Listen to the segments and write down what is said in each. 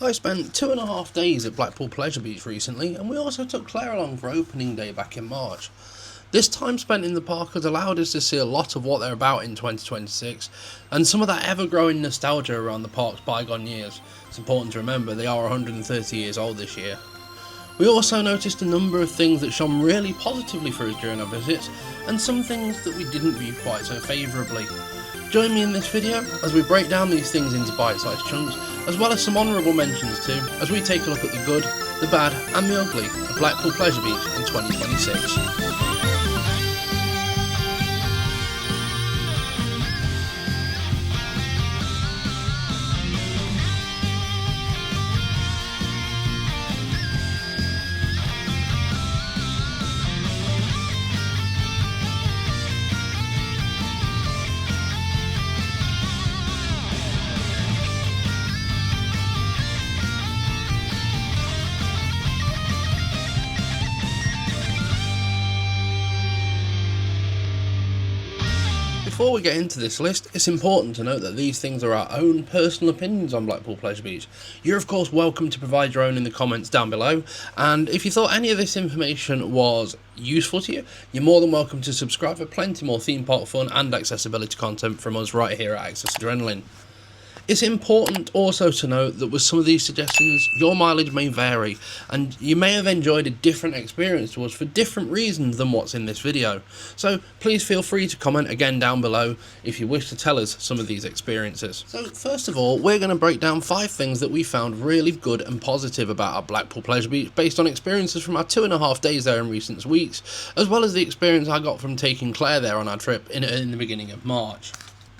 I spent 2.5 days at Blackpool Pleasure Beach recently, and we also took Claire along for opening day back in March. This time spent in the park has allowed us to see a lot of what they're about in 2026, and some of that ever-growing nostalgia around the park's bygone years. It's important to remember they are 130 years old this year. We also noticed a number of things that shone really positively for us during our visits, and some things that we didn't view quite so favourably. Join me in this video as we break down these things into bite-sized chunks, as well as some honourable mentions too, as we take a look at the good, the bad and the ugly of Blackpool Pleasure Beach in 2026. Before we get into this list, it's important to note that these things are our own personal opinions on Blackpool Pleasure Beach. You're of course welcome to provide your own in the comments down below, and if you thought any of this information was useful to you, you're more than welcome to subscribe for plenty more theme park fun and accessibility content from us right here at Access Adrenaline. It's important also to note that with some of these suggestions, your mileage may vary, and you may have enjoyed a different experience to us for different reasons than what's in this video. So please feel free to comment again down below if you wish to tell us some of these experiences. So first of all, we're going to break down 5 things that we found really good and positive about our Blackpool Pleasure Beach based on experiences from our 2.5 days there in recent weeks, as well as the experience I got from taking Claire there on our trip in the beginning of March.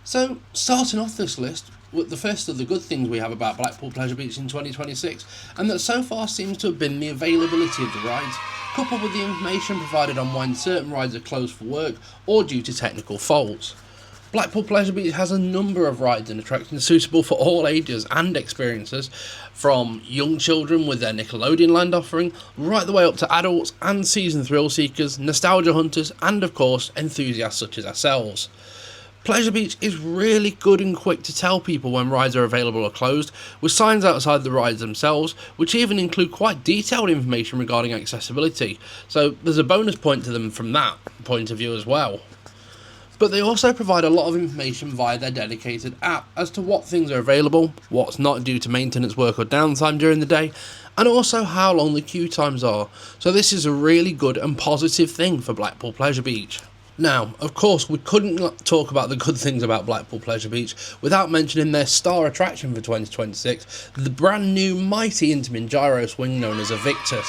So starting off this list, the first of the good things we have about Blackpool Pleasure Beach in 2026, and that so far seems to have been the availability of the rides, coupled with the information provided on when certain rides are closed for work or due to technical faults. Blackpool Pleasure Beach has a number of rides and attractions suitable for all ages and experiences, from young children with their Nickelodeon Land offering, right the way up to adults and season thrill seekers, nostalgia hunters, and of course enthusiasts such as ourselves. Pleasure Beach is really good and quick to tell people when rides are available or closed, with signs outside the rides themselves, which even include quite detailed information regarding accessibility, so there's a bonus point to them from that point of view as well. But they also provide a lot of information via their dedicated app as to what things are available, what's not due to maintenance work or downtime during the day, and also how long the queue times are, so this is a really good and positive thing for Blackpool Pleasure Beach. Now, of course, we couldn't talk about the good things about Blackpool Pleasure Beach without mentioning their star attraction for 2026, the brand new mighty Intamin gyro swing known as Aviktas.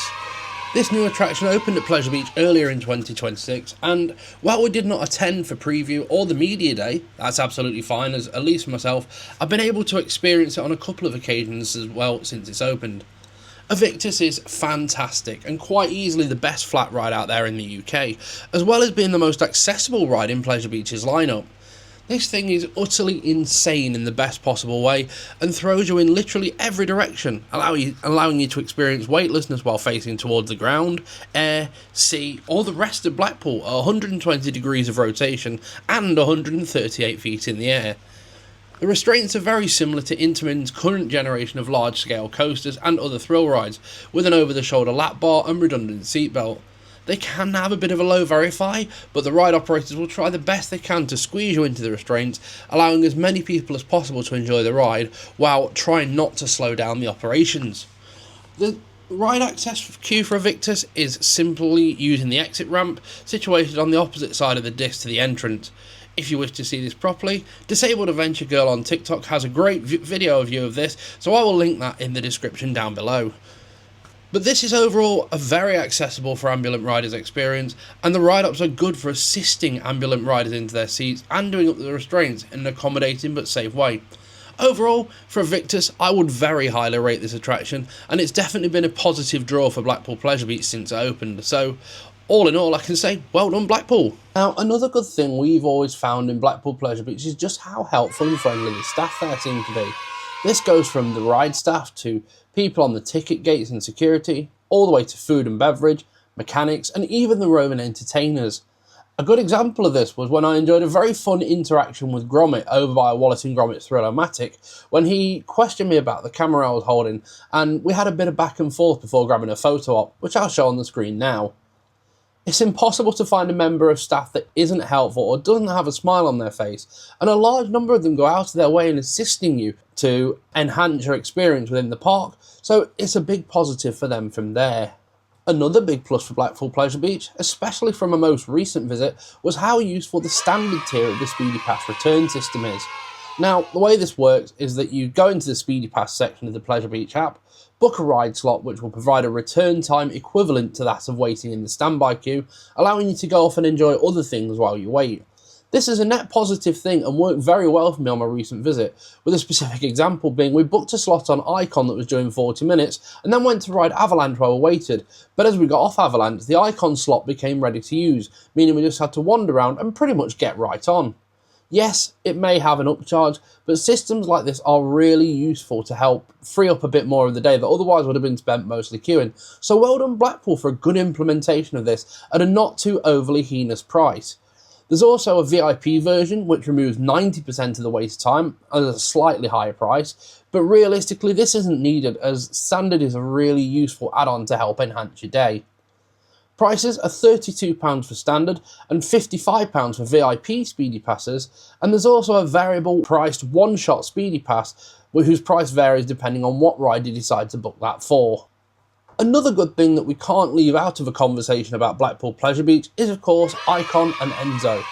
This new attraction opened at Pleasure Beach earlier in 2026, and while we did not attend for preview or the media day, that's absolutely fine, as at least myself, I've been able to experience it on a couple of occasions as well since it's opened. Aviktas is fantastic and quite easily the best flat ride out there in the UK, as well as being the most accessible ride in Pleasure Beach's lineup. This thing is utterly insane in the best possible way and throws you in literally every direction, allowing you to experience weightlessness while facing towards the ground, air, sea or the rest of Blackpool at 120 degrees of rotation and 138 feet in the air. The restraints are very similar to Intamin's current generation of large-scale coasters and other thrill rides, with an over-the-shoulder lap bar and redundant seatbelt. They can have a bit of a low verify, but the ride operators will try the best they can to squeeze you into the restraints, allowing as many people as possible to enjoy the ride, while trying not to slow down the operations. The ride access queue for Aviktas is simply using the exit ramp, situated on the opposite side of the disc to the entrance. If you wish to see this properly, Disabled Adventure Girl on TikTok has a great video view of this, so I will link that in the description down below. But this is overall a very accessible for ambulant riders experience, and the ride-ups are good for assisting ambulant riders into their seats and doing up the restraints in an accommodating but safe way. Overall, for Aviktas, I would very highly rate this attraction, and it's definitely been a positive draw for Blackpool Pleasure Beach since it opened, so all in all, I can say, well done Blackpool. Now, another good thing we've always found in Blackpool Pleasure Beach is just how helpful and friendly the staff there seem to be. This goes from the ride staff to people on the ticket gates and security, all the way to food and beverage, mechanics, and even the roving entertainers. A good example of this was when I enjoyed a very fun interaction with Gromit over by Wallace and Gromit's Thrill-O-Matic when he questioned me about the camera I was holding, and we had a bit of back and forth before grabbing a photo op, which I'll show on the screen now. It's impossible to find a member of staff that isn't helpful or doesn't have a smile on their face, and a large number of them go out of their way in assisting you to enhance your experience within the park, so it's a big positive for them from there. Another big plus for Blackpool Pleasure Beach, especially from a most recent visit, was how useful the standard tier of the Speedy Pass return system is. Now, the way this works is that you go into the Speedy Pass section of the Pleasure Beach app, book a ride slot which will provide a return time equivalent to that of waiting in the standby queue, allowing you to go off and enjoy other things while you wait. This is a net positive thing and worked very well for me on my recent visit, with a specific example being we booked a slot on Icon that was due in 40 minutes and then went to ride Avalanche while we waited, but as we got off Avalanche the Icon slot became ready to use, meaning we just had to wander around and pretty much get right on. Yes, it may have an upcharge, but systems like this are really useful to help free up a bit more of the day that otherwise would have been spent mostly queuing, so well done Blackpool for a good implementation of this at a not too overly heinous price. There's also a VIP version which removes 90% of the wait time at a slightly higher price, but realistically this isn't needed as standard is a really useful add-on to help enhance your day. Prices are £32 for standard and £55 for VIP Speedy Passes, and there's also a variable priced one-shot Speedy Pass whose price varies depending on what ride you decide to book that for. Another good thing that we can't leave out of a conversation about Blackpool Pleasure Beach is of course Icon and Enzo.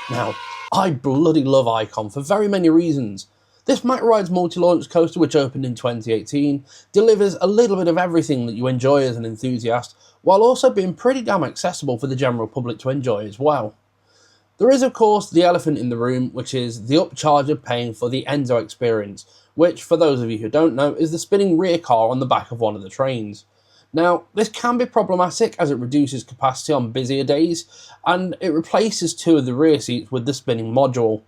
Now, I bloody love Icon for very many reasons. This Mack Rides multi-launch coaster, which opened in 2018, delivers a little bit of everything that you enjoy as an enthusiast, while also being pretty damn accessible for the general public to enjoy as well. There is of course the elephant in the room, which is the upcharge of paying for the Enzo experience, which for those of you who don't know is the spinning rear car on the back of one of the trains. Now, this can be problematic as it reduces capacity on busier days, and it replaces two of the rear seats with the spinning module.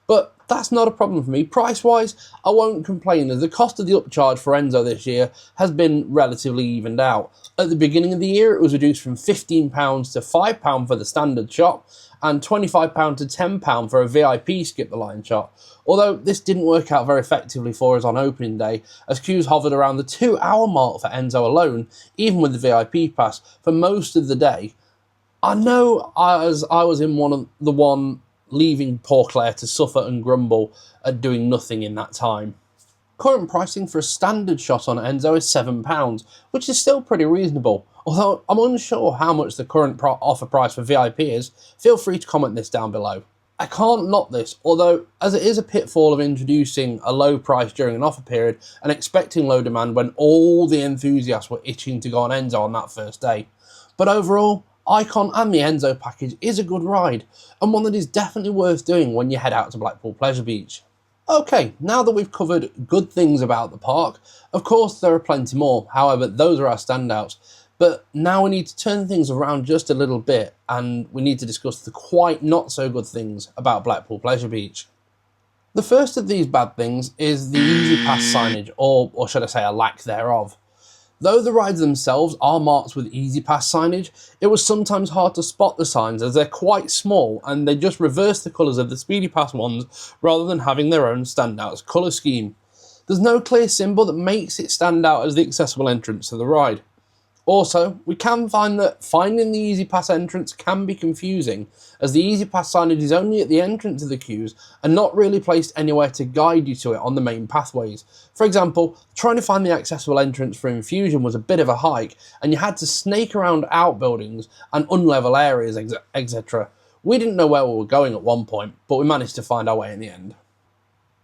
But that's not a problem for me. Price-wise, I won't complain as the cost of the upcharge for Enzo this year has been relatively evened out. At the beginning of the year, it was reduced from £15 to £5 for the standard shot, and £25 to £10 for a VIP skip the line shot. Although this didn't work out very effectively for us on opening day, as queues hovered around the 2-hour mark for Enzo alone, even with the VIP pass, for most of the day. I know as I was in one leaving poor Claire to suffer and grumble at doing nothing in that time. Current pricing for a standard shot on Enzo is £7, which is still pretty reasonable. Although I'm unsure how much the current offer price for VIP is, feel free to comment this down below. I can't knock this, although as it is a pitfall of introducing a low price during an offer period and expecting low demand when all the enthusiasts were itching to go on Enzo on that first day. But overall, Icon and the Enzo package is a good ride, and one that is definitely worth doing when you head out to Blackpool Pleasure Beach. Okay, now that we've covered good things about the park, of course there are plenty more, however those are our standouts. But now we need to turn things around just a little bit and we need to discuss the quite not so good things about Blackpool Pleasure Beach. The first of these bad things is the Easy Pass signage, or should I say a lack thereof. Though the rides themselves are marked with Easy Pass signage, it was sometimes hard to spot the signs as they're quite small and they just reverse the colours of the Speedy Pass ones rather than having their own standout colour scheme. There's no clear symbol that makes it stand out as the accessible entrance to the ride. Also, we can find that finding the Easy Pass entrance can be confusing, as the Easy Pass signage is only at the entrance of the queues and not really placed anywhere to guide you to it on the main pathways. For example, trying to find the accessible entrance for Infusion was a bit of a hike, and you had to snake around outbuildings and unlevel areas, etc. We didn't know where we were going at one point, but we managed to find our way in the end.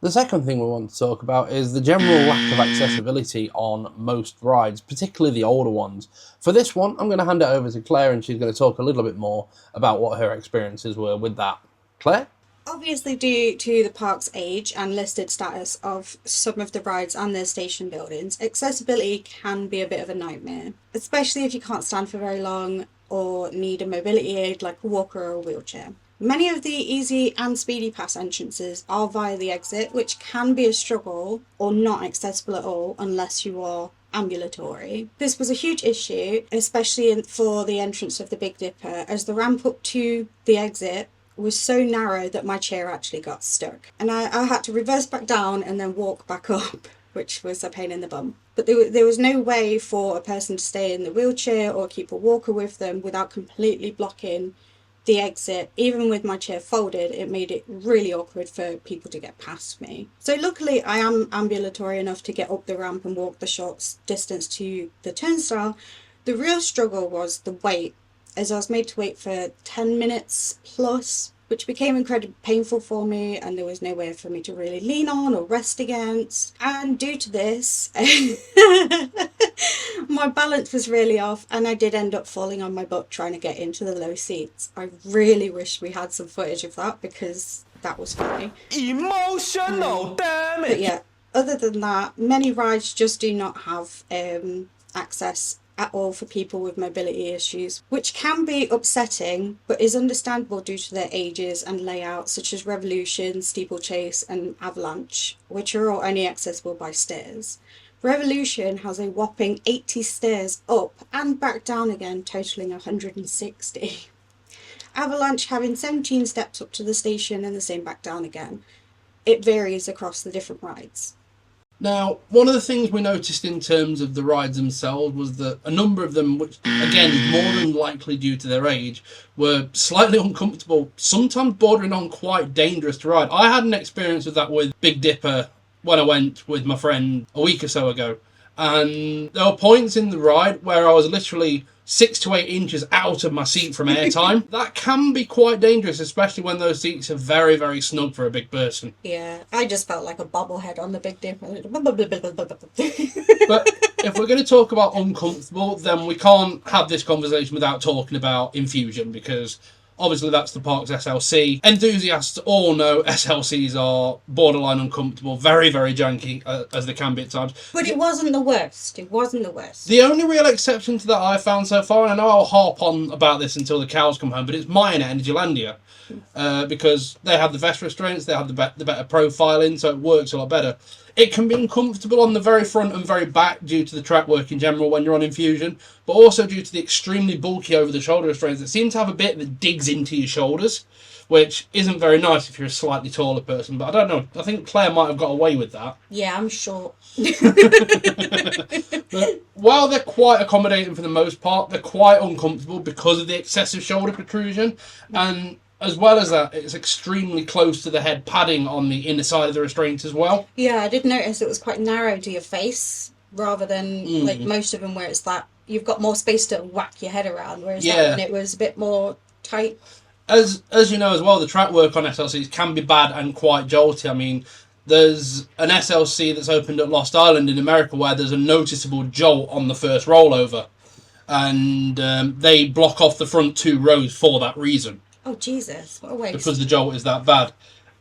The second thing we want to talk about is the general lack of accessibility on most rides, particularly the older ones. For this one, I'm going to hand it over to Claire and she's going to talk a little bit more about what her experiences were with that. Claire? Obviously, due to the park's age and listed status of some of the rides and their station buildings, accessibility can be a bit of a nightmare, especially if you can't stand for very long or need a mobility aid like a walker or a wheelchair. Many of the Easy and Speedy Pass entrances are via the exit, which can be a struggle or not accessible at all unless you are ambulatory. This was a huge issue, especially for the entrance of the Big Dipper, as the ramp up to the exit was so narrow that my chair actually got stuck. And I had to reverse back down and then walk back up, which was a pain in the bum. But there was no way for a person to stay in the wheelchair or keep a walker with them without completely blocking the exit. Even with my chair folded, it made it really awkward for people to get past me. So luckily I am ambulatory enough to get up the ramp and walk the short distance to the turnstile. The real struggle was the wait, as I was made to wait for 10 minutes plus, which became incredibly painful for me, and there was nowhere for me to really lean on or rest against. And due to this, my balance was really off, and I did end up falling on my butt trying to get into the low seats. I really wish we had some footage of that, because that was funny. Emotional damage! But yeah, other than that, many rides just do not have access at all for people with mobility issues, which can be upsetting but is understandable due to their ages and layouts, such as Revolution, Steeplechase and Avalanche, which are all only accessible by stairs. Revolution has a whopping 80 stairs up and back down again, totaling 160. Avalanche having 17 steps up to the station and the same back down again. It varies across the different rides. Now, one of the things we noticed in terms of the rides themselves was that a number of them, which again is more than likely due to their age, were slightly uncomfortable, sometimes bordering on quite dangerous to ride. I had an experience with that with Big Dipper when I went with my friend a week or so ago. And there were points in the ride where I was literally 6 to 8 inches out of my seat from airtime. That can be quite dangerous, especially when those seats are very, very snug for a big person. Yeah, I just felt like a bobblehead on the Big Dipper. But if we're going to talk about uncomfortable, then we can't have this conversation without talking about Infusion, because obviously that's the park's SLC. Enthusiasts all know SLCs are borderline uncomfortable, very, very janky, as they can be at times. But it wasn't the worst. It wasn't the worst. The only real exception to that I've found so far, and I know I'll harp on about this until the cows come home, but it's mine at Energylandia. Because they have the vest restraints, they have the better profiling, so it works a lot better. It can be uncomfortable on the very front and very back due to the track work in general when you're on Infusion, but also due to the extremely bulky over-the-shoulder restraints that seem to have a bit that digs into your shoulders, which isn't very nice if you're a slightly taller person. But I don't know, I think Claire might have got away with that. Yeah, I'm short. But while they're quite accommodating for the most part, they're quite uncomfortable because of the excessive shoulder protrusion, and as well as that, it's extremely close to the head padding on the inner side of the restraint as well. Yeah, I did notice it was quite narrow to your face, rather than like most of them where it's that you've got more space to whack your head around, whereas that one, it was a bit more tight. As you know as well, the track work on SLCs can be bad and quite jolty. I mean, there's an SLC that's opened at Lost Island in America where there's a noticeable jolt on the first rollover, and they block off the front 2 rows for that reason. Oh, Jesus, what a waste. Because the jolt is that bad.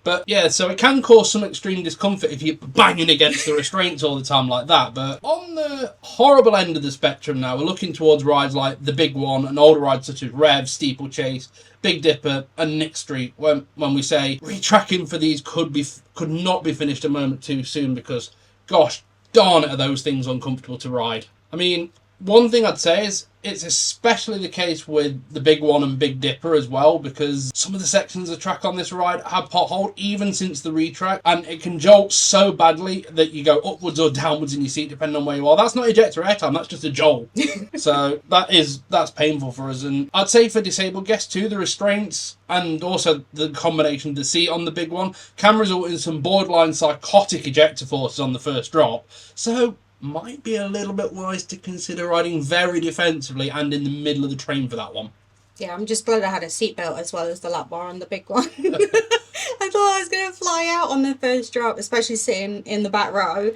But yeah, so it can cause some extreme discomfort if you're banging against the restraints all the time like that. But on the horrible end of the spectrum now, we're looking towards rides like the Big One and older rides such as Rev, Steeplechase, Big Dipper and Nick Street, when we say retracking for these could not be finished a moment too soon, because gosh darn it are those things uncomfortable to ride. I mean, one thing I'd say is it's especially the case with the Big One and Big Dipper as well, because some of the sections of track on this ride have potholed even since the retrack, and it can jolt so badly that you go upwards or downwards in your seat depending on where you are. That's not ejector airtime, that's just a jolt. So that's painful for us. And I'd say for disabled guests too, the restraints and also the combination of the seat on the Big One can result in some borderline psychotic ejector forces on the first drop. So might be a little bit wise to consider riding very defensively and in the middle of the train for that one. Yeah, I'm just glad I had a seatbelt as well as the lap bar on the Big One. I thought I was going to fly out on the first drop, especially sitting in the back row.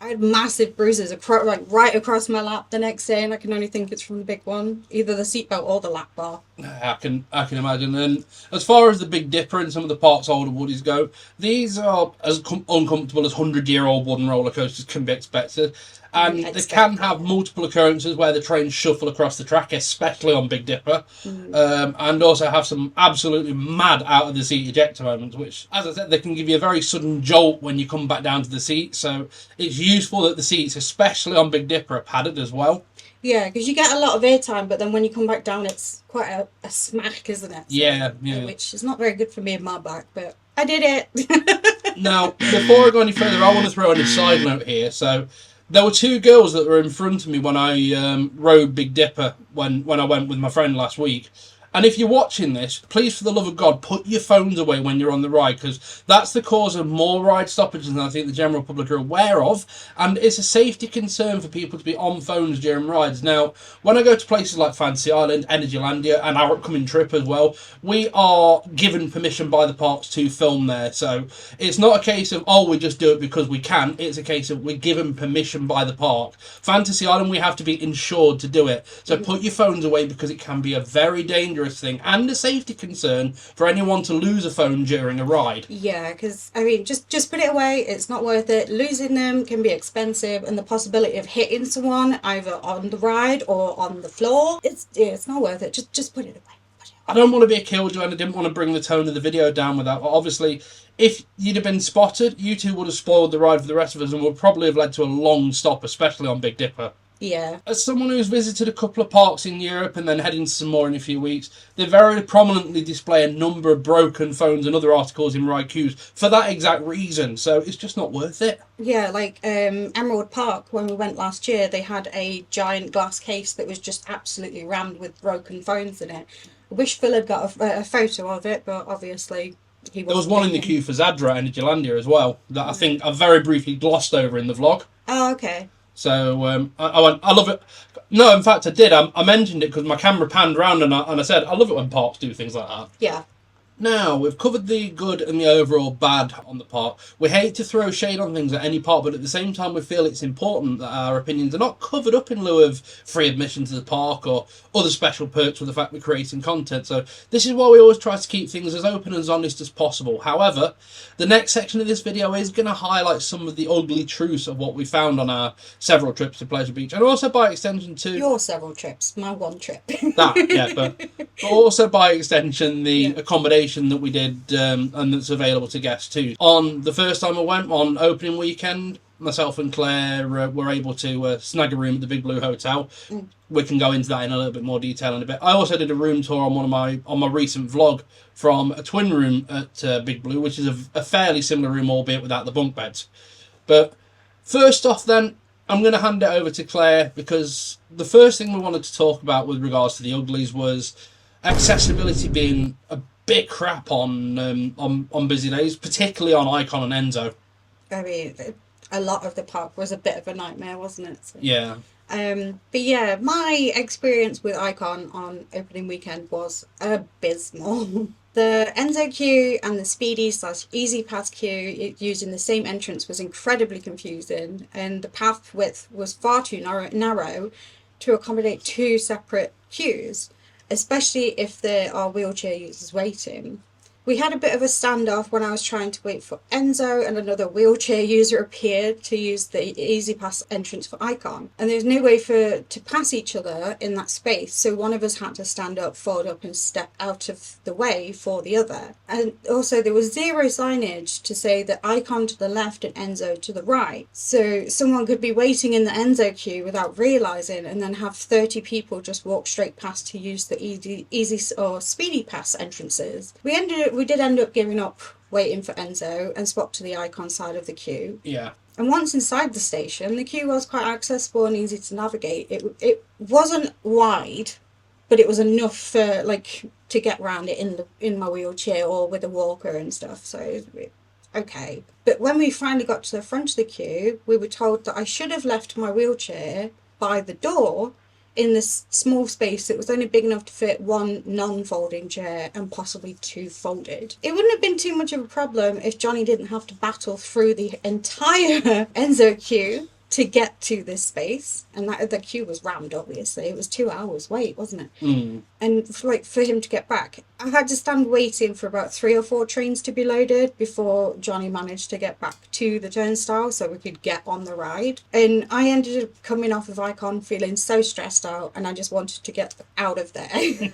I had massive bruises right across my lap the next day, and I can only think it's from the Big One, either the seatbelt or the lap bar. I can imagine. And as far as the Big Dipper and some of the park's older woodies go, these are as uncomfortable as 100-year-old wooden roller coasters can be expected. And they can have multiple occurrences where the trains shuffle across the track, especially on Big Dipper, and also have some absolutely mad out of the seat ejector moments, which, as I said, they can give you a very sudden jolt when you come back down to the seat. So it's useful that the seats, especially on Big Dipper, are padded as well. Yeah, because you get a lot of airtime, but then when you come back down, it's quite a smack, isn't it? So, Yeah. which is not very good for me and my back, but I did it. Now, before I go any further, I want to throw in a side note here. So, there were two girls that were in front of me when I rode Big Dipper when I went with my friend last week. And if you're watching this, please, for the love of God, put your phones away when you're on the ride, because that's the cause of more ride stoppages than I think the general public are aware of, and it's a safety concern for people to be on phones during rides. Now, when I go to places like Fantasy Island, Energylandia, and our upcoming trip as well, we are given permission by the parks to film there. So it's not a case of, oh, we just do it because we can. It's a case of we're given permission by the park. Fantasy Island, we have to be insured to do it. So put your phones away, because it can be a very dangerous thing and a safety concern for anyone to lose a phone during a ride. Yeah, because I mean, just put it away. It's not worth it. Losing them can be expensive, and the possibility of hitting someone either on the ride or on the floor, it's not worth it. Just put it away. I don't want to be a killjoy, and I didn't want to bring the tone of the video down with that. But obviously, if you'd have been spotted, you two would have spoiled the ride for the rest of us and would probably have led to a long stop, especially on Big Dipper. Yeah. As someone who's visited a couple of parks in Europe and then heading to some more in a few weeks, they very prominently display a number of broken phones and other articles in ride queues for that exact reason. So it's just not worth it. Yeah, like Emerald Park, when we went last year, they had a giant glass case that was just absolutely rammed with broken phones in it. I wish Phil had got a photo of it, but obviously he wasn't. There was one in the queue for Zadra and Energylandia as well that I think I very briefly glossed over in the vlog. Oh, okay. So I went, I love it. No, in fact, I did. I mentioned it because my camera panned round and I said, I love it when parks do things like that. Yeah. Now, we've covered the good and the overall bad on the park. We hate to throw shade on things at any park, but at the same time we feel it's important that our opinions are not covered up in lieu of free admission to the park or other special perks for the fact we're creating content. So this is why we always try to keep things as open and as honest as possible. However, the next section of this video is going to highlight some of the ugly truths of what we found on our several trips to Pleasure Beach, and also by extension to... Your several trips, my one trip. That, yeah, but also by extension the accommodation that we did and that's available to guests too. On the first time I went, on opening weekend, myself and Claire were able to snag a room at the Big Blue Hotel. We can go into that in a little bit more detail in a bit. I also did a room tour on my recent vlog from a twin room at Big Blue, which is a fairly similar room, albeit without the bunk beds. But first off then, I'm going to hand it over to Claire, because the first thing we wanted to talk about with regards to the uglies was accessibility being a bit crap on busy days, particularly on Icon and Enzo. I mean, a lot of the park was a bit of a nightmare, wasn't it? So. Yeah. But yeah, my experience with Icon on opening weekend was abysmal. The Enzo queue and the Speedy/Easy Pass queue using the same entrance was incredibly confusing, and the path width was far too narrow to accommodate two separate queues, especially if there are wheelchair users waiting. We had a bit of a standoff when I was trying to wait for Enzo, and another wheelchair user appeared to use the Easy Pass entrance for Icon. And there's no way to pass each other in that space, so one of us had to stand up, fold up and step out of the way for the other. And also there was zero signage to say that Icon to the left and Enzo to the right. So someone could be waiting in the Enzo queue without realising, and then have 30 people just walk straight past to use the Easy or Speedy Pass entrances. We did end up giving up waiting for Enzo and swapped to the Icon side of the queue. Yeah. And once inside the station, the queue was quite accessible and easy to navigate. It wasn't wide, but it was enough for to get around it in my wheelchair or with a walker and stuff. So it was okay. But when we finally got to the front of the queue, we were told that I should have left my wheelchair by the door in this small space that was only big enough to fit one non-folding chair and possibly two folded. It wouldn't have been too much of a problem if Johnny didn't have to battle through the entire Enzo queue to get to this space, and that the queue was rammed. Obviously, it was 2 hours wait, wasn't it? And for him to get back, I had to stand waiting for about 3 or 4 trains to be loaded before Johnny managed to get back to the turnstile so we could get on the ride. And I ended up coming off of Icon feeling so stressed out, and I just wanted to get out of there.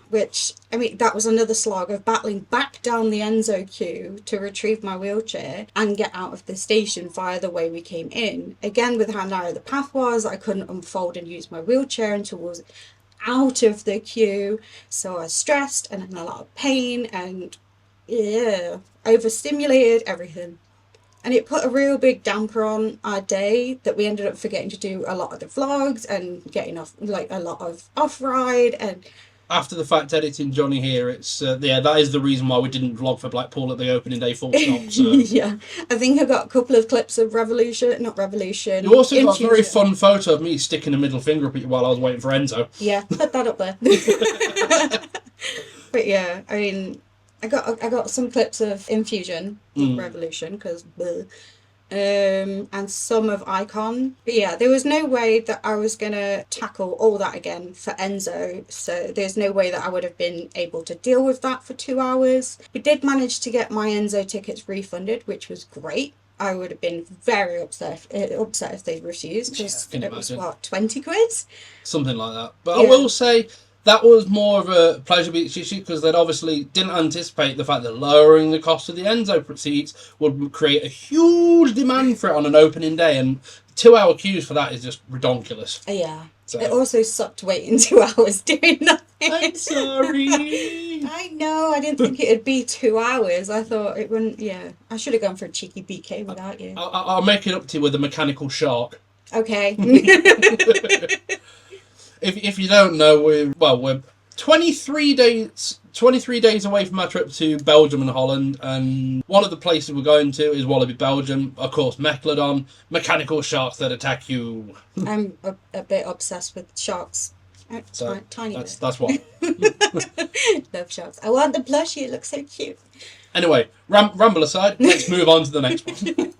Which, I mean, that was another slog of battling back down the Enzo queue to retrieve my wheelchair and get out of the station via the way we came in. Again, with how narrow the path was, I couldn't unfold and use my wheelchair until I was out of the queue. So I was stressed and in a lot of pain and, overstimulated, everything. And it put a real big damper on our day that we ended up forgetting to do a lot of the vlogs and getting off, like, a lot of off-ride and... After the fact editing Johnny here, it's that is the reason why we didn't vlog for Blackpool at the opening day full stop. So. Yeah, I think I got a couple of clips of Revolution. You also got a very fun photo of me sticking a middle finger up at you while I was waiting for Enzo. Yeah, put that up there. But yeah, I mean, I got some clips of Infusion, Revolution, because and some of Icon. But yeah, there was no way that I was going to tackle all that again for Enzo, so there's no way that I would have been able to deal with that for 2 hours. We did manage to get my Enzo tickets refunded, which was great. I would have been very upset if they refused, because it was, what, 20 quid? Something like that. But yeah. I will say... That was more of a Pleasure Beach issue because they obviously didn't anticipate the fact that lowering the cost of the Enzo seats would create a huge demand for it on an opening day, and 2 hour queues for that is just redonkulous. Yeah. So. It also sucked waiting 2 hours doing nothing. I'm sorry. I know, I didn't think it'd be 2 hours. I thought it wouldn't, yeah. I should have gone for a cheeky BK without you. I'll make it up to you with a mechanical shark. Okay. If you don't know, we're 23 days away from our trip to Belgium and Holland, and one of the places we're going to is Wallaby, Belgium. Of course, Megalodon, mechanical sharks that attack you. I'm a bit obsessed with sharks. So tiny that's why. Love sharks. I want the plushie. It looks so cute. Anyway, ramble aside, let's move on to the next one.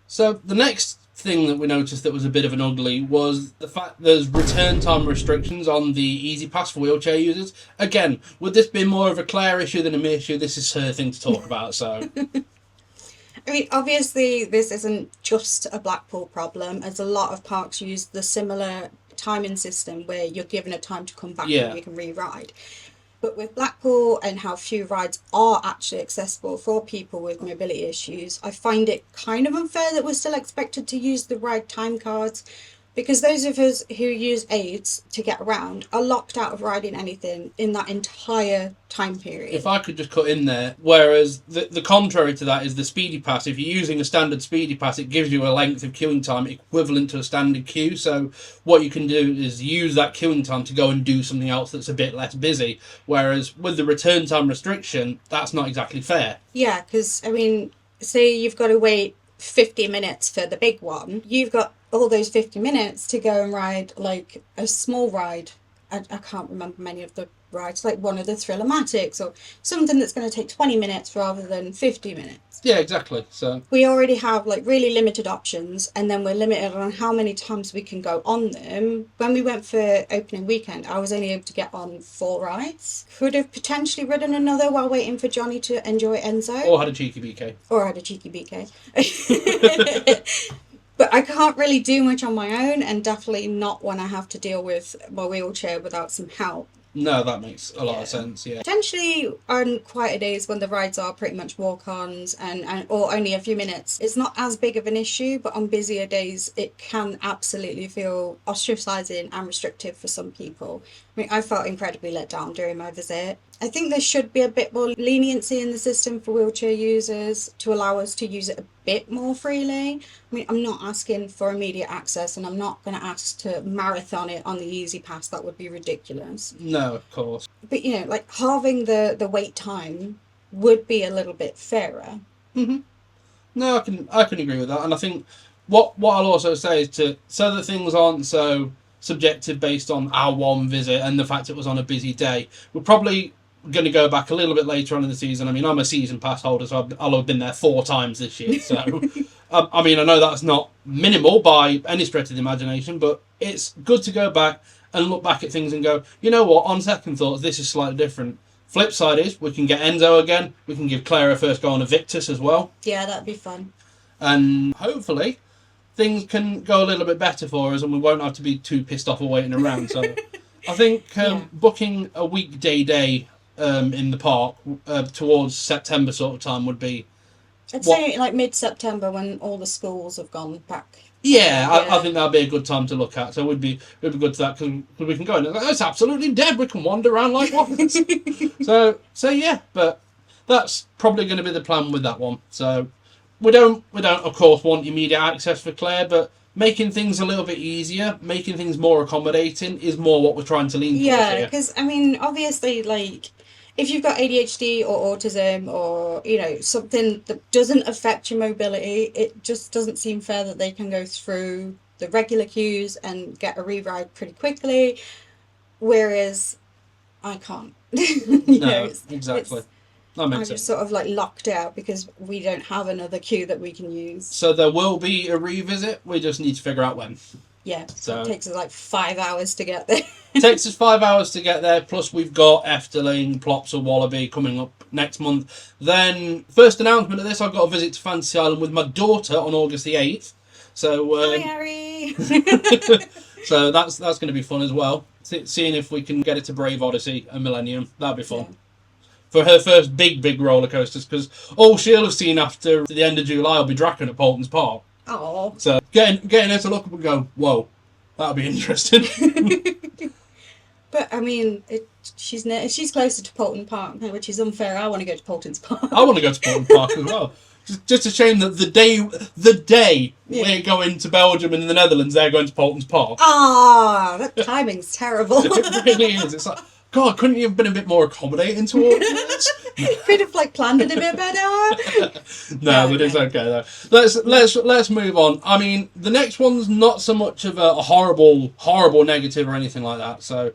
So the next thing that we noticed that was a bit of an ugly was the fact there's return time restrictions on the Easy Pass for wheelchair users. Again, would this be more of a Claire issue than a me issue? This is her thing to talk about, so... I mean, obviously this isn't just a Blackpool problem, as a lot of parks use the similar timing system where you're given a time to come back and you can re-ride. But with Blackpool and how few rides are actually accessible for people with mobility issues, I find it kind of unfair that we're still expected to use the ride time cards, because those of us who use aids to get around are locked out of riding anything in that entire time period. If I could just cut in there, whereas the contrary to that is the Speedy Pass. If you're using a standard Speedy Pass, it gives you a length of queuing time equivalent to a standard queue. So what you can do is use that queuing time to go and do something else that's a bit less busy. Whereas with the return time restriction, that's not exactly fair. Yeah, because, I mean, say you've got to wait 50 minutes for the big one, you've got all those 50 minutes to go and ride like a small ride. I can't remember many of the rides, like one of the Thrillermatics or something that's going to take 20 minutes rather than 50 minutes. Yeah, exactly. So we already have like really limited options, and then we're limited on how many times we can go on them. When we went for opening weekend, I was only able to get on 4 rides. Could have potentially ridden another while waiting for Johnny to enjoy Enzo. Or had a cheeky BK. But I can't really do much on my own, and definitely not when I have to deal with my wheelchair without some help. No, that makes a lot of sense, yeah. Potentially on quieter days when the rides are pretty much walk-ons and or only a few minutes, it's not as big of an issue, but on busier days it can absolutely feel ostracising and restrictive for some people. I mean, I felt incredibly let down during my visit. I think there should be a bit more leniency in the system for wheelchair users to allow us to use it a bit more freely. I mean, I'm not asking for immediate access, and I'm not going to ask to marathon it on the Easy Pass. That would be ridiculous. No, of course. But, you know, like halving the wait time would be a little bit fairer. Mm-hmm. No, I can agree with that. And I think what I'll also say is so that things aren't so subjective based on our one visit and the fact it was on a busy day, we're probably going to go back a little bit later on in the season. I mean, I'm a season pass holder, so I'll have been there 4 times this year. So I mean, I know that's not minimal by any stretch of the imagination, but it's good to go back and look back at things and go, you know what, on second thoughts, this is slightly different. Flip side is, we can get Enzo again, we can give Claire a first go on Aviktas as well, Yeah, that'd be fun. and hopefully things can go a little bit better for us and we won't have to be too pissed off or waiting around. So I think booking a weekday day in the park towards September sort of time would be... I'd say like mid-September when all the schools have gone back. Yeah, I think that'd be a good time to look at. So we'd be good to that because we can go in. It's absolutely dead. We can wander around like waffles. so yeah, but that's probably going to be the plan with that one. So we don't of course want immediate access for Claire, but making things a little bit easier, making things more accommodating is more what we're trying to lean towards. Yeah, because I mean, obviously, like, if you've got ADHD or autism or, you know, something that doesn't affect your mobility, it just doesn't seem fair that they can go through the regular queues and get a re-ride pretty quickly, whereas I can't. Exactly. That makes I'm sense. just sort of like locked out because we don't have another queue that we can use. So there will be a revisit, we just need to figure out when. Yeah, So it takes us like 5 hours to get there. It takes us 5 hours to get there, plus we've got Efteling, Plops or Wallaby coming up next month. Then, first announcement of this, I've got a visit to Fantasy Island with my daughter on August the 8th. So, Hi, Harry! so that's going to be fun as well. Seeing if we can get it to Brave Odyssey and Millennium, that'd be fun. Yeah. For her first big roller coasters, because all she'll have seen after the end of July will be Draken at Paulton's Park. Oh. So getting her to look up and go, whoa, that'll be interesting. But I mean, she's closer to Poulton Park, which is unfair. I want to go to Poulton's Park. I want to go to Paulton Park as well. Just a shame that the day we're going to Belgium and the Netherlands, they're going to Paulton's Park. Ah, that timing's terrible. It really is. It's like, God, couldn't you have been a bit more accommodating towards this? Could have like planned it a bit better. No, but it's okay though. Let's move on. I mean, the next one's not so much of a horrible negative or anything like that. So,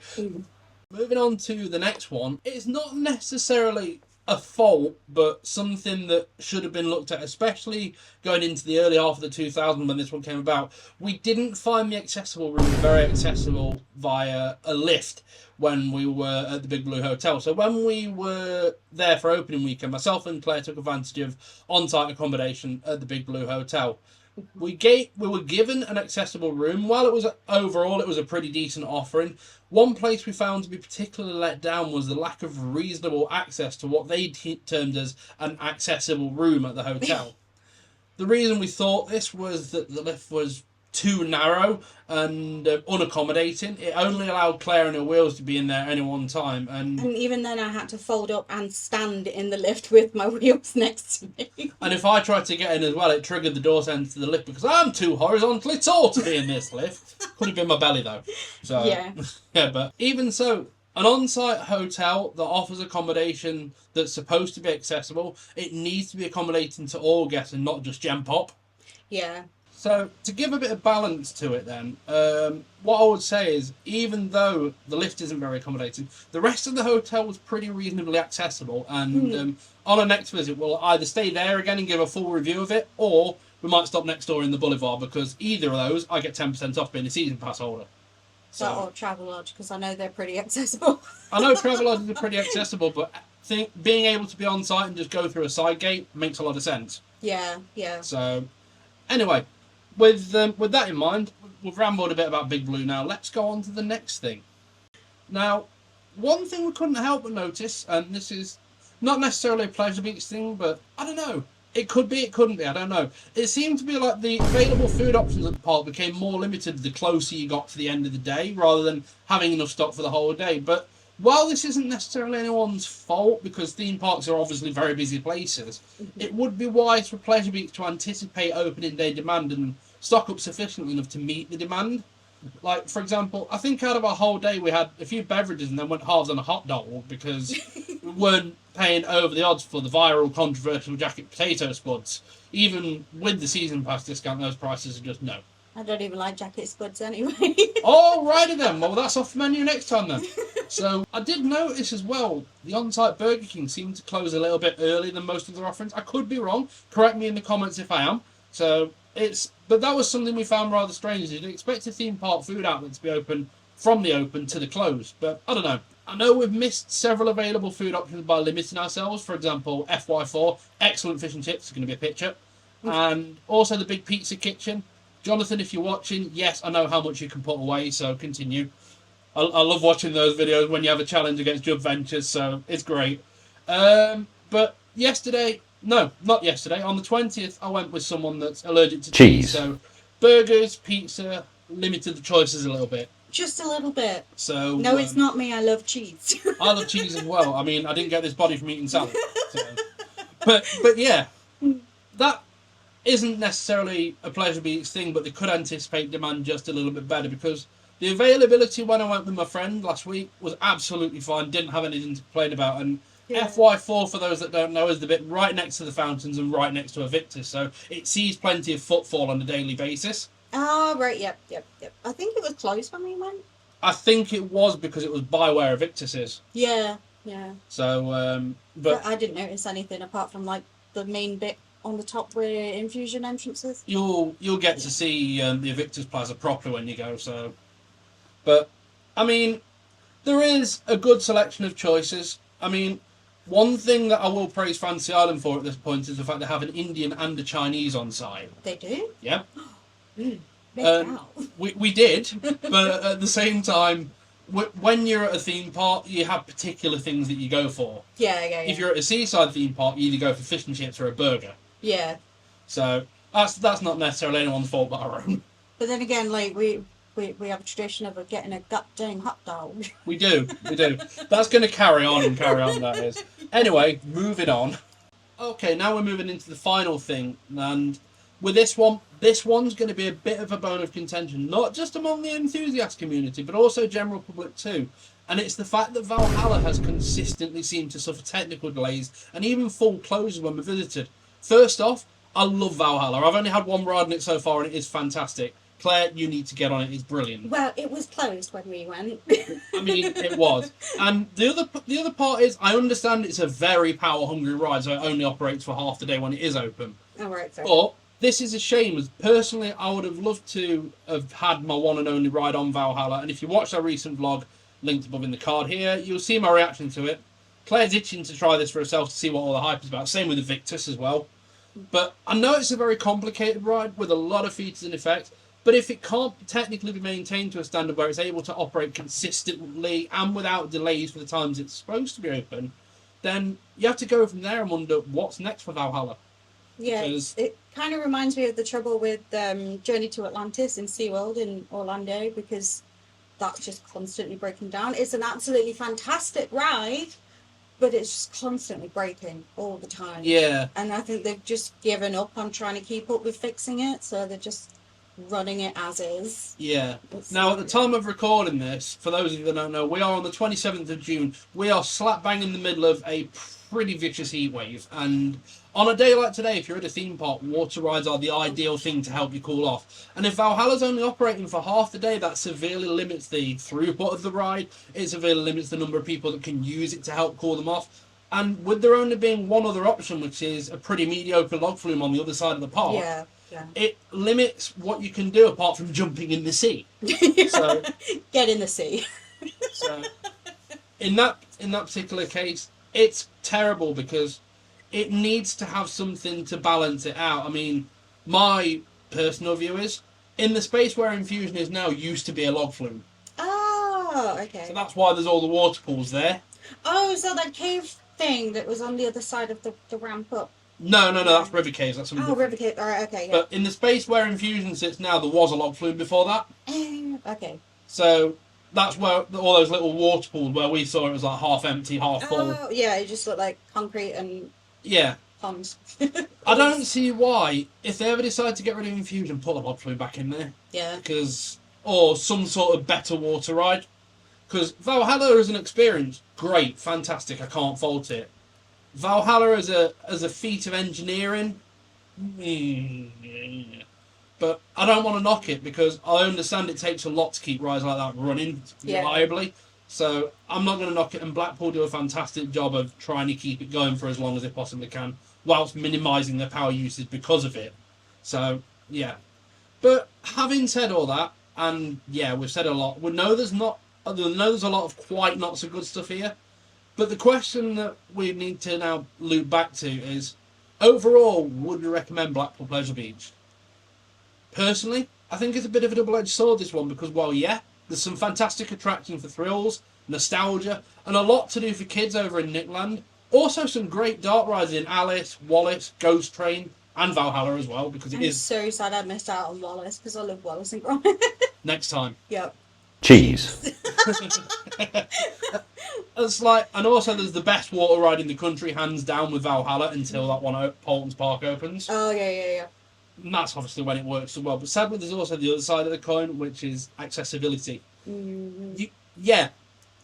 moving on to the next one, it's not necessarily a fault, but something that should have been looked at, especially going into the early half of the 2000s when this one came about. We didn't find the accessible room very accessible via a lift when we were at the Big Blue Hotel. So when we were there for opening weekend, myself and Claire took advantage of on-site accommodation at the Big Blue Hotel. We were given an accessible room. While it was overall, it was a pretty decent offering. One place we found to be particularly let down was the lack of reasonable access to what they termed as an accessible room at the hotel. The reason we thought this was that the lift was too narrow and unaccommodating. It only allowed Claire and her wheels to be in there at any one time. And even then I had to fold up and stand in the lift with my wheels next to me. And if I tried to get in as well, it triggered the door ends to the lift because I'm too horizontally tall to be in this lift. Could have been my belly though. So yeah, but even so, an on-site hotel that offers accommodation that's supposed to be accessible, it needs to be accommodating to all guests and not just Gen Pop. Yeah. So, to give a bit of balance to it then, what I would say is, even though the lift isn't very accommodating, the rest of the hotel was pretty reasonably accessible, and on our next visit, we'll either stay there again and give a full review of it, or we might stop next door in the Boulevard, because either of those, I get 10% off being a season pass holder. So, or Travelodge, because I know they're pretty accessible. I know Travelodge are pretty accessible, but being able to be on site and just go through a side gate makes a lot of sense. Yeah. So, anyway... With that in mind, we've rambled a bit about Big Blue now. Let's go on to the next thing. Now, one thing we couldn't help but notice, and this is not necessarily a Pleasure Beach thing, but I don't know. It could be, it couldn't be, I don't know. It seemed to be like the available food options at the park became more limited the closer you got to the end of the day, rather than having enough stock for the whole day. But while this isn't necessarily anyone's fault, because theme parks are obviously very busy places, it would be wise for Pleasure Beach to anticipate opening day demand and stock up sufficiently enough to meet the demand. Like, for example, I think out of our whole day we had a few beverages and then went halves on a hot dog because we weren't paying over the odds for the viral, controversial jacket potato spuds. Even with the season pass discount, those prices are just no. I don't even like jacket spuds anyway. Alrighty then, well that's off the menu next time then. So, I did notice as well, the on-site Burger King seemed to close a little bit earlier than most of their offerings. I could be wrong, correct me in the comments if I am. So but that was something we found rather strange. You'd expect a theme park food outlet to be open from the open to the close, but I don't know. I know we've missed several available food options by limiting ourselves. For example, FY4, excellent fish and chips, is going to be a picture. And also the Big Pizza Kitchen. Jonathan, if you're watching, yes, I know how much you can put away, so continue. I love watching those videos when you have a challenge against Jub Ventures, so it's great. But yesterday, no, not yesterday, on the 20th, I went with someone that's allergic to cheese. So burgers, pizza, limited the choices a little bit. Just a little bit. So no, it's not me. I love cheese. I love cheese as well. I mean, I didn't get this body from eating salad. So. But yeah, that isn't necessarily a Pleasure Beach thing, but they could anticipate demand just a little bit better because the availability when I went with my friend last week was absolutely fine. Didn't have anything to complain about. And FY4, for those that don't know, is the bit right next to the fountains and right next to Aviktas. So it sees plenty of footfall on a daily basis. Oh, right, yep. I think it was closed when we went. I think it was because it was by where Aviktas is. Yeah. So, but I didn't notice anything apart from like the main bit on the top where Infusion entrance is. You'll get to see the Aviktas Plaza properly when you go. So, but I mean, there is a good selection of choices. I mean, one thing that I will praise Fantasy Island for at this point is the fact they have an Indian and a Chinese on site. They do? Yeah. We did, but at the same time, when you're at a theme park, you have particular things that you go for. Yeah. If you're at a seaside theme park, you either go for fish and chips or a burger. Yeah. So that's not necessarily anyone's fault but our own. But then again, like we have a tradition of getting a gut dang hot dog. We do. That's going to carry on, that is. Anyway, moving on. Okay, now we're moving into the final thing, and with this one's going to be a bit of a bone of contention, not just among the enthusiast community, but also general public too. And it's the fact that Valhalla has consistently seemed to suffer technical delays and even full closes when we visited. First off, I love Valhalla. I've only had one ride on it so far, and it is fantastic. Claire, you need to get on it. It's brilliant. Well, it was closed when we went. I mean, it was. And the other part is, I understand it's a very power-hungry ride, so it only operates for half the day when it is open. Oh, right, sorry. But this is a shame, as personally, I would have loved to have had my one and only ride on Valhalla. And if you watched our recent vlog, linked above in the card here, you'll see my reaction to it. Claire's itching to try this for herself to see what all the hype is about. Same with the Aviktas as well. But I know it's a very complicated ride with a lot of features and effects. But if it can't technically be maintained to a standard where it's able to operate consistently and without delays for the times it's supposed to be open, then you have to go from there and wonder what's next for Valhalla. Yeah, it kind of reminds me of the trouble with Journey to Atlantis in SeaWorld in Orlando, because that's just constantly breaking down. It's an absolutely fantastic ride, but it's just constantly breaking all the time. Yeah. And I think they've just given up on trying to keep up with fixing it, so they're just running it as is. Yeah. Now, at the time of recording this, for those of you that don't know, we are on the 27th of June. We are slap bang in the middle of a pretty vicious heat wave. And on a day like today, if you're at a theme park, water rides are the ideal thing to help you cool off. And if Valhalla's only operating for half the day, that severely limits the throughput of the ride. It severely limits the number of people that can use it to help cool them off. And with there only being one other option, which is a pretty mediocre log flume on the other side of the park, Yeah. it limits what you can do apart from jumping in the sea. So, get in the sea. So, in that particular case, it's terrible because it needs to have something to balance it out. I mean, my personal view is, in the space where Infusion is now used to be a log flume. Oh, okay. So that's why there's all the water pools there. Oh, so that cave thing that was on the other side of the ramp up. No, that's River Caves. That's something River Cave. Alright, okay, yeah. But in the space where Infusion sits now, there was a log flume before that. Okay. So that's where all those little water pools where we saw it was like half empty, half full. Oh, yeah, it just looked like concrete and ponds. I don't see why, if they ever decide to get rid of Infusion, put the log flume back in there. Yeah. Or some sort of better water ride. Because Valhalla as an experience, great, fantastic, I can't fault it. Valhalla as a feat of engineering, but I don't want to knock it because I understand it takes a lot to keep rides like that running reliably. So I'm not going to knock it, and Blackpool do a fantastic job of trying to keep it going for as long as they possibly can, whilst minimising their power usage because of it. So, yeah. But having said all that, and yeah, we've said a lot, we know there's a lot of quite not so good stuff here. But the question that we need to now loop back to is, overall, would we recommend Blackpool Pleasure Beach? Personally, I think it's a bit of a double-edged sword, this one, because while, yeah, there's some fantastic attractions for thrills, nostalgia, and a lot to do for kids over in Nickland. Also some great dark rides in Alice, Wallace, Ghost Train, and Valhalla as well, because I'm so sad I missed out on Wallace, because I love Wallace and Gromit. Next time. Yep. Cheese. It's like, and also there's the best water ride in the country, hands down, with Valhalla until that one at Paulton's Park opens. Oh, yeah. And that's obviously when it works so well. But sadly, there's also the other side of the coin, which is accessibility. Yeah,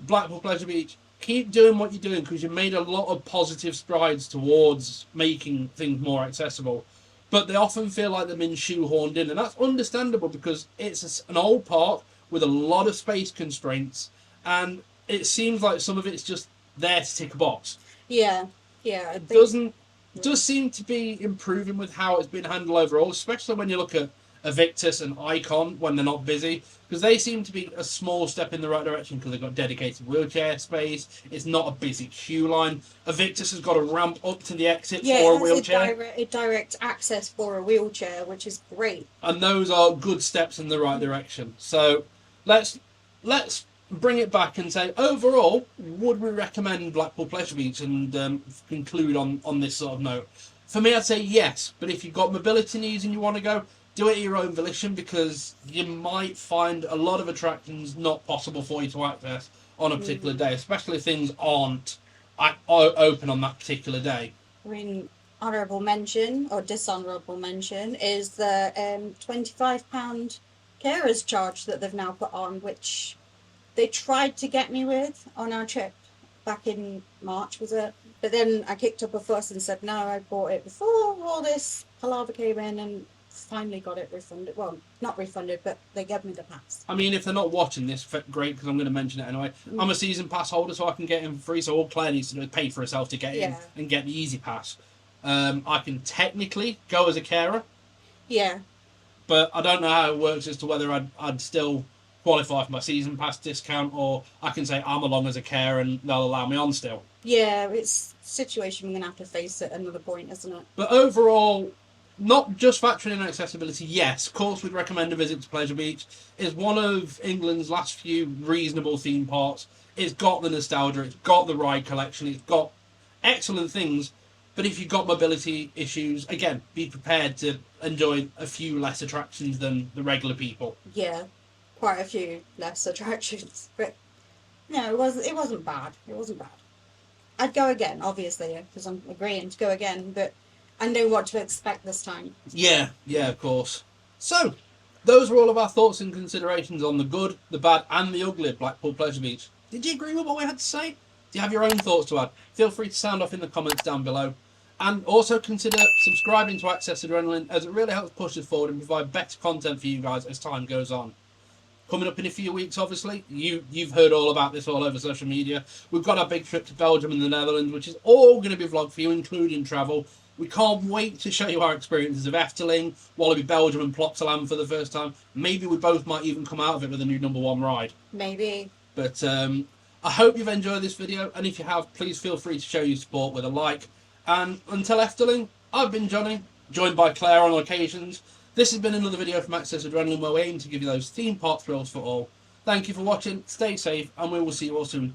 Blackpool Pleasure Beach, keep doing what you're doing, because you've made a lot of positive strides towards making things more accessible. But they often feel like they've been shoehorned in, and that's understandable because it's an old park with a lot of space constraints, and it seems like some of it's just there to tick a box. Yeah. It does seem to be improving with how it's been handled overall, especially when you look at Aviktas and Icon when they're not busy, because they seem to be a small step in the right direction because they've got dedicated wheelchair space. It's not a busy queue line. Aviktas has got a ramp up to the exit for a wheelchair. A direct access for a wheelchair, which is great. And those are good steps in the right direction. So let's bring it back and say, overall, would we recommend Blackpool Pleasure Beach, and conclude on this sort of note? For me, I'd say yes, but if you've got mobility needs and you want to go, do it at your own volition, because you might find a lot of attractions not possible for you to access on a particular day, especially if things aren't open on that particular day. I mean, honourable mention, or dishonourable mention, is the £25 carers charge that they've now put on, which they tried to get me with on our trip back in March, was it? But then I kicked up a fuss and said, no, I bought it before all this palaver came in, and finally got it refunded. Well, not refunded, but they gave me the pass. I mean, if they're not watching this, great, because I'm going to mention it anyway. I'm a season pass holder, so I can get in for free, so all Claire needs to do is pay for herself to get in and get the easy pass. I can technically go as a carer. Yeah. But I don't know how it works as to whether I'd still qualify for my season pass discount, or I can say I'm along as a carer and they'll allow me on still. Yeah, it's a situation we're going to have to face at another point, isn't it? But overall, not just factoring in accessibility, yes, of course we'd recommend a visit to Pleasure Beach. It's one of England's last few reasonable theme parks. It's got the nostalgia, it's got the ride collection, it's got excellent things. But if you've got mobility issues, again, be prepared to enjoy a few less attractions than the regular people. Yeah, quite a few less attractions. But no, it wasn't bad. It wasn't bad. I'd go again, obviously, because I'm agreeing to go again, but I know what to expect this time. Yeah, of course. So, those are all of our thoughts and considerations on the good, the bad, and the ugly of Blackpool Pleasure Beach. Did you agree with what we had to say? Do you have your own thoughts to add? Feel free to sound off in the comments down below. And also consider subscribing to Access Adrenaline, as it really helps push us forward and provide better content for you guys as time goes on. Coming up in a few weeks, obviously, you've heard all about this all over social media. We've got our big trip to Belgium and the Netherlands, which is all going to be vlogged for you, including travel. We can't wait to show you our experiences of Efteling, Wallaby Belgium and Plopsaland for the first time. Maybe we both might even come out of it with a new #1 ride. Maybe. But I hope you've enjoyed this video, and if you have, please feel free to show your support with a like. And until Efteling, I've been Johnny, joined by Claire on occasions. This has been another video from Access Adrenaline, where we aim to give you those theme park thrills for all. Thank you for watching, stay safe, and we will see you all soon.